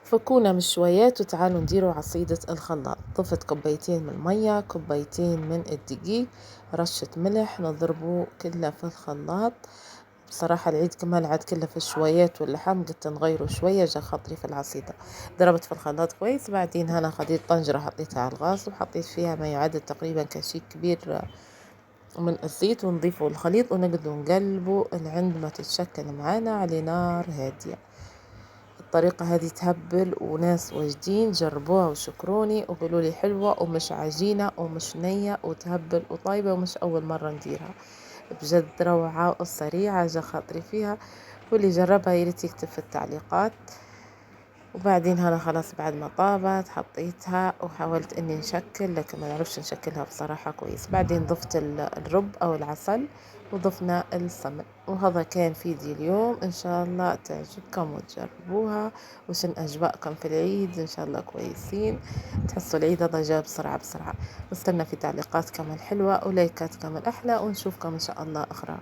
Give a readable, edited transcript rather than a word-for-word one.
فكونا من شويات وتعالوا نديروا عصيدة الخلاط. ضفت كوبايتين من المية، كوبايتين من الدقيق، رشة ملح، نضربه كله في الخلاط. بصراحة العيد كمان عاد كله في الشويات واللحم، قلت نغيره شوية جا خاطري في العصيدة. ضربت في الخلاط كويس، بعدين هنا خديت طنجرة حطيتها على الغاز وحطيت فيها ما يعادل تقريبا كشيك كبير من الزيت، ونضيفه الخليط ونقعد نقلبه لعند ما تتشكل معانا على نار هادية. الطريقة هذه تهبل، وناس واجدين جربوها وشكروني وقولوا لي حلوة ومش عجينة ومش نية وتهبل وطيبة، ومش أول مرة نديرها. بجد روعة وسريعة جا خاطري فيها، واللي جربها ياريت يكتب في التعليقات. وبعدين هنا خلاص بعد ما طابت حطيتها وحاولت اني نشكل، لكن ما نعرفش نشكلها بصراحة كويس. بعدين ضفت الرب او العسل وضفنا السمن، وهذا كان فيديو اليوم. ان شاء الله تعجبكم وتجربوها. وشن اجواءكم في العيد؟ ان شاء الله كويسين، تحسوا العيد هذا جاء بسرعة بسرعة. نستنى في تعليقات كمان حلوة ولايكات كمان احلى، ونشوفكم ان شاء الله اخرى.